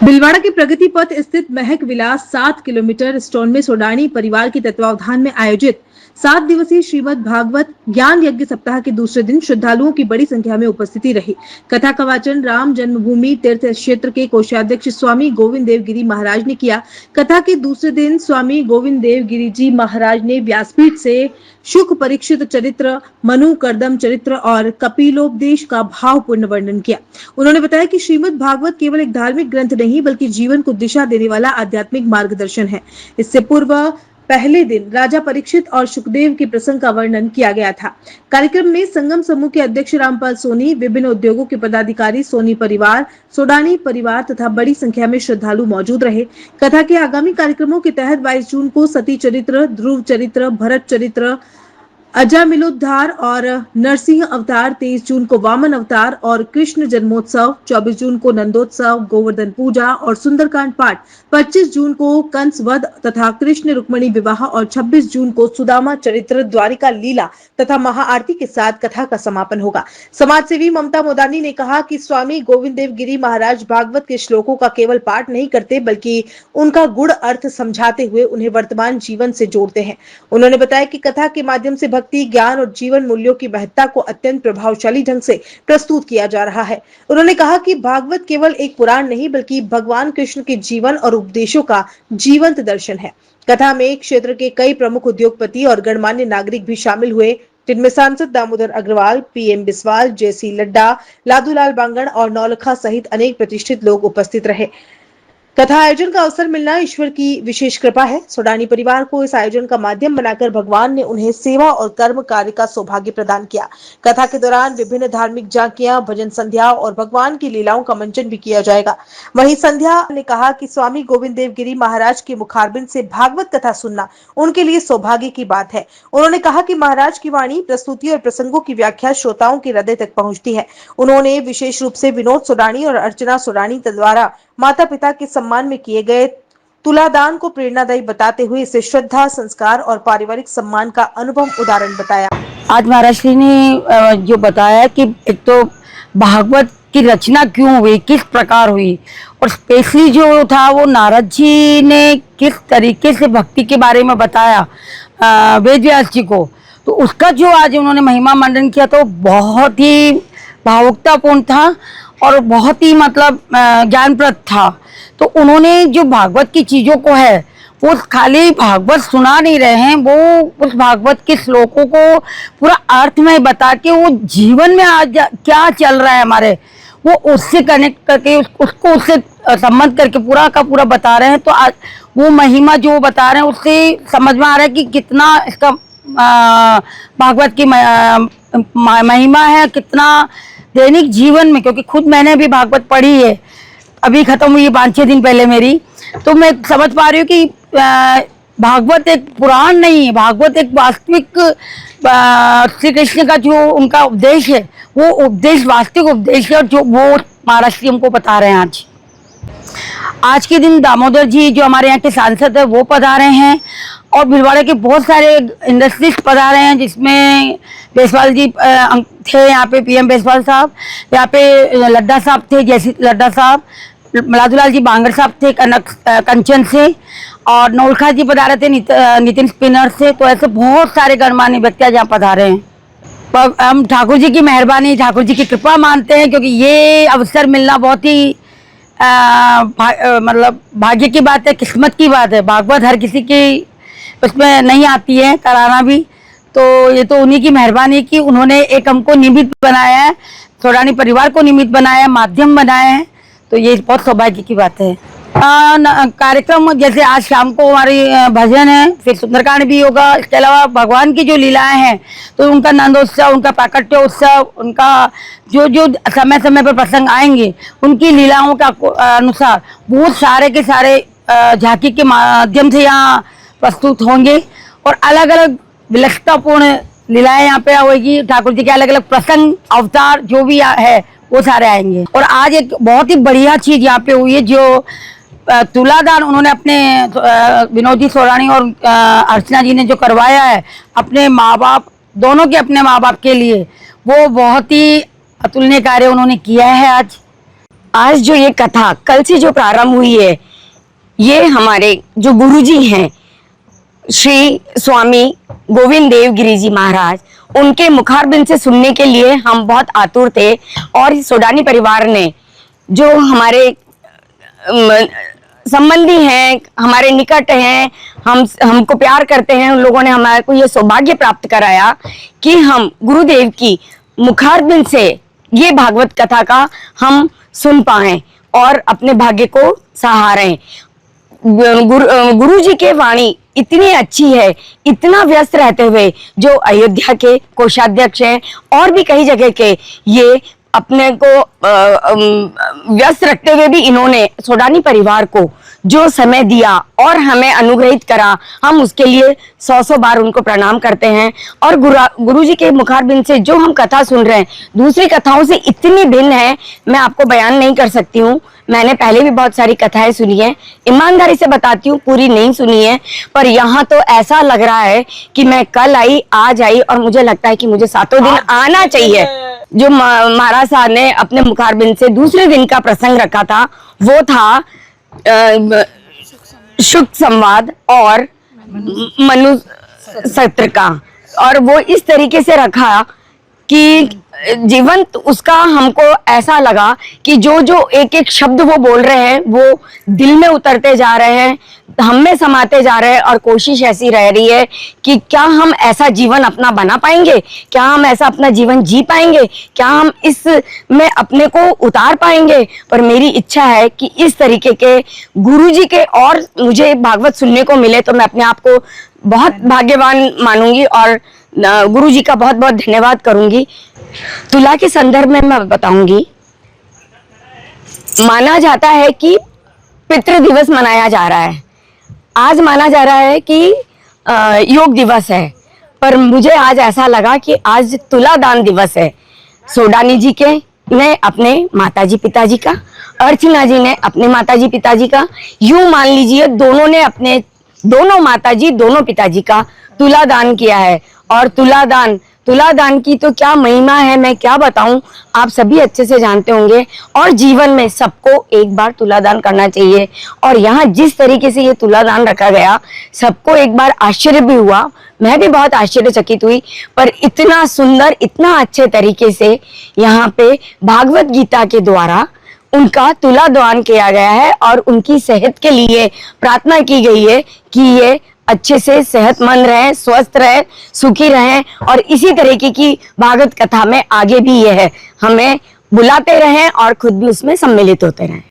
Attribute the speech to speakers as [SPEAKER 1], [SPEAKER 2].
[SPEAKER 1] भिलवाड़ा के प्रगति पथ स्थित महक विलास 7 किलोमीटर स्टोन में सोडानी परिवार के तत्वावधान में आयोजित 7 दिवसीय श्रीमद् भागवत ज्ञान यज्ञ सप्ताह के दूसरे दिन श्रद्धालुओं की बड़ी संख्या में उपस्थिति रही। कथा का वाचन राम जन्मभूमि तीर्थ क्षेत्र के कोषाध्यक्ष स्वामी गोविंद देव गिरी महाराज ने किया। कथा के दूसरे दिन स्वामी गोविंद देव गिरी जी महाराज ने व्यासपीठ से शुक परीक्षित चरित्र, मनु कर्दम चरित्र और कपिलोपदेश का भावपूर्ण वर्णन किया। उन्होंने बताया कि श्रीमद् भागवत केवल एक धार्मिक ग्रंथ नहीं बल्कि जीवन को दिशा देने वाला आध्यात्मिक मार्गदर्शन है। इससे पूर्व पहले दिन राजा परीक्षित और सुखदेव के प्रसंग का वर्णन किया गया था। कार्यक्रम में संगम समूह के अध्यक्ष रामपाल सोनी, विभिन्न उद्योगों के पदाधिकारी, सोनी परिवार, सोडानी परिवार तथा बड़ी संख्या में श्रद्धालु मौजूद रहे। कथा के आगामी कार्यक्रमों के तहत 22 जून को सती चरित्र, ध्रुव चरित्र, भरत चरित्र, अजामिलोद्धार और नरसिंह अवतार, 23 जून को वामन अवतार और कृष्ण जन्मोत्सव, 24 जून को नंदोत्सव, गोवर्धन पूजा और सुंदरकांड पाठ, 25 जून को कंस वध तथा कृष्ण रुक्मणी विवाह और 26 जून को सुदामा चरित्र, द्वारिका लीला तथा महाआरती के साथ कथा का समापन होगा। समाजसेवी ममता मोदानी ने कहा कि स्वामी गोविंद देव गिरी महाराज भागवत के श्लोकों का केवल पाठ नहीं करते बल्कि उनका गुड़ अर्थ समझाते हुए उन्हें वर्तमान जीवन से जोड़ते हैं। उन्होंने बताया कि कथा के माध्यम से भक्ति, ज्ञान और जीवन मूल्यों की महत्ता को अत्यंत प्रभावशाली ढंग से प्रस्तुत किया जा रहा है। उन्होंने कहा कि भागवत केवल एक पुराण नहीं बल्कि भगवान कृष्ण के जीवन और उपदेशों का जीवंत दर्शन है। कथा में क्षेत्र के कई प्रमुख उद्योगपति और गणमान्य नागरिक भी शामिल हुए, जिनमें सांसद दामोदर अग्रवाल, पीएम बिस्वाल, जेसी लड्डा, लादूलाल बांगड़ और नौलखा सहित अनेक प्रतिष्ठित लोग उपस्थित रहे। कथा आयोजन का अवसर मिलना ईश्वर की विशेष कृपा है। सोडानी परिवार को इस आयोजन का माध्यम बनाकर भगवान ने उन्हें सेवा और कर्म कार्य का सौभाग्य प्रदान किया। कथा के दौरान विभिन्न धार्मिक झांकियां, भजन संध्या और भगवान की लीलाओं का मंचन भी किया जाएगा। वहीं संध्या ने कहा कि स्वामी गोविंद देव गिरी महाराज के मुखारबिंद से भागवत कथा सुनना उनके लिए सौभाग्य की बात है। उन्होंने कहा कि महाराज की वाणी, प्रस्तुति और प्रसंगों की व्याख्या श्रोताओं के हृदय तक पहुंचती है। उन्होंने विशेष रूप से विनोद सोडानी और अर्चना सोडानी द्वारा माता पिता के सम्मान में किए गए तुलादान को प्रेरणादायी बताते हुए इसे श्रद्धा, संस्कार और पारिवारिक सम्मान का अनुभव उदाहरण बताया।
[SPEAKER 2] आज महाराज श्री ने जो बताया कि एक तो भागवत की रचना क्यों हुई, किस प्रकार हुई, और स्पेशली जो था वो नारद जी ने किस तरीके से भक्ति के बारे में बताया वेद व्यास जी को, तो उसका जो आज उन्होंने महिमा मंडन किया तो बहुत ही भावुकतापूर्ण था और बहुत ही मतलब ज्ञानप्रद था। तो उन्होंने जो भागवत की चीज़ों को है वो खाली भागवत सुना नहीं रहे हैं, वो उस भागवत के श्लोकों को पूरा अर्थ में बता के वो जीवन में आज क्या चल रहा है हमारे, वो उससे कनेक्ट करके उसको उससे संबंध करके पूरा का पूरा बता रहे हैं। तो आज वो महिमा जो बता रहे हैं उससे समझ में आ रहा है कि कितना इसका भागवत की महिमा है, कितना दैनिक जीवन में, क्योंकि खुद मैंने भी भागवत पढ़ी है, अभी खत्म हुई 5-6 दिन पहले मेरी, तो मैं समझ पा रही हूँ कि भागवत एक पुराण नहीं है, भागवत एक वास्तविक श्री कृष्ण का जो उनका उपदेश है वो उपदेश वास्तविक उपदेश है, और जो वो महाराज जी हमको बता रहे हैं। आज के दिन दामोदर जी जो हमारे यहाँ के सांसद है वो पधारे हैं और भिलवाड़ा के बहुत सारे इंडस्ट्रीज पधारे हैं, जिसमें बेसवाल जी थे यहाँ पे, पीएम बेसवाल साहब, यहाँ पे लड्डा साहब थे, जैसी लड्डा साहब, लादूलाल जी बांगड़ साहब थे कंचन से, और नौलखा जी पधारे थे नितिन स्पिनर से। तो ऐसे बहुत सारे गणमान्य व्यक्ति यहाँ पधारे हैं। पर हम ठाकुर जी की मेहरबानी, ठाकुर जी की कृपा मानते हैं, क्योंकि ये अवसर मिलना बहुत ही मतलब भाग्य की बात है, किस्मत की बात है। भागवत हर किसी की उसमें नहीं आती है कराना भी, तो ये तो उन्हीं की मेहरबानी की उन्होंने एक हमको निमित्त बनाया है, सोडानी परिवार को निमित्त बनाया है, माध्यम बनाया है, तो ये बहुत सौभाग्य की बात है। कार्यक्रम जैसे आज शाम को हमारी भजन है, फिर सुंदरकांड भी होगा, इसके अलावा भगवान की जो लीलाएं हैं तो उनका नंदोत्सव, उनका प्राकट्य उत्सव, उनका जो जो समय समय पर प्रसंग आएंगे उनकी लीलाओं का अनुसार बहुत सारे के सारे झांकी के माध्यम से यहाँ प्रस्तुत होंगे और अलग अलग विलक्षणतापूर्ण लीलाएं यहाँ पे होगी। ठाकुर जी के अलग अलग प्रसंग, अवतार जो भी है वो सारे आएंगे। और आज एक बहुत ही बढ़िया चीज यहाँ पे हुई है, जो तुलादान उन्होंने अपने विनोद जी सोडानी और अर्चना जी ने जो करवाया है अपने माँ बाप, दोनों के अपने माँ बाप के लिए, वो बहुत ही अतुलनीय कार्य उन्होंने किया है आज। आज जो ये कथा कल से जो प्रारंभ हुई है, ये हमारे जो गुरुजी हैं श्री स्वामी गोविंद देव गिरी जी महाराज, उनके मुखारबिंद से सुनने के लिए हम बहुत आतुर थे। और सोडानी परिवार ने जो हमारे संबंधी हैं, हमारे निकट हैं, हमको प्यार करते हैं, उन लोगों ने हमारे को ये सौभाग्य प्राप्त कराया कि हम गुरुदेव की मुखारबिंद से ये भागवत कथा का हम सुन पाए और अपने भाग्य को सहारें। गुरु जी के वाणी इतनी अच्छी है, इतना व्यस्त रहते हुए जो अयोध्या के कोषाध्यक्ष हैं और भी कई जगह के, ये अपने को व्यस्त रखते हुए भी इन्होंने सोडानी परिवार को जो समय दिया और हमें अनुग्रहित करा, हम उसके लिए 100 बार उनको प्रणाम करते हैं। और गुरु जी के मुखारबिंद से जो हम कथा सुन रहे हैं, दूसरी कथाओं से इतनी भिन्न है, मैं आपको बयान नहीं कर सकती हूँ। मैंने पहले भी बहुत सारी कथाएं सुनी है, ईमानदारी से बताती हूँ, पूरी नहीं सुनी है, पर यहाँ तो ऐसा लग रहा है कि मैं कल आई, आज आई, और मुझे लगता है कि मुझे 7 दिन आना चाहिए। जो महाराज साहब ने अपने मुखारबिंद से दूसरे दिन का प्रसंग रखा था, वो था शुक संवाद और मनु सत्र का, और वो इस तरीके से रखा कि जीवंत उसका हमको ऐसा लगा कि जो जो एक एक शब्द वो बोल रहे हैं वो दिल में उतरते जा रहे हैं, हम में समाते जा रहे हैं। और कोशिश ऐसी रह रही है कि क्या हम ऐसा जीवन अपना बना पाएंगे, क्या हम ऐसा अपना जीवन जी पाएंगे, क्या हम इस में अपने को उतार पाएंगे। पर मेरी इच्छा है कि इस तरीके के गुरुजी के और मुझे भागवत सुनने को मिले तो मैं अपने आप को बहुत भाग्यवान मानूंगी और गुरुजी का बहुत बहुत धन्यवाद करूंगी। तुला के संदर्भ में मैं बताऊंगी, माना जाता है कि पितृ दिवस मनाया जा रहा है, आज माना जा रहा है कि योग दिवस है, पर मुझे आज ऐसा लगा कि आज तुला दान दिवस है। सोडानी जी के ने अपने माताजी पिताजी का, अर्चना जी ने अपने माताजी पिताजी का, यूं मान लीजिए दोनों ने अपने दोनों माताजी दोनों पिताजी का तुला दान किया है। और तुला दान की तो क्या महिमा है, मैं क्या बताऊं, आप सभी अच्छे से जानते होंगे। और जीवन में सबको एक बार तुला दान करना चाहिए। और यहाँ जिस तरीके से ये तुला दान रखा गया, सबको एक बार आश्चर्य भी हुआ, मैं भी बहुत आश्चर्यचकित हुई। पर इतना सुंदर, इतना अच्छे तरीके से यहाँ पे भागवत गीता के द्वारा उनका तुला दान किया गया है और उनकी सेहत के लिए प्रार्थना की गई है कि ये अच्छे से सेहतमंद रहें, स्वस्थ रहें, सुखी रहें। और इसी तरीके की भागवत कथा में आगे भी ये है, हमें बुलाते रहें और खुद भी उसमें सम्मिलित होते रहें।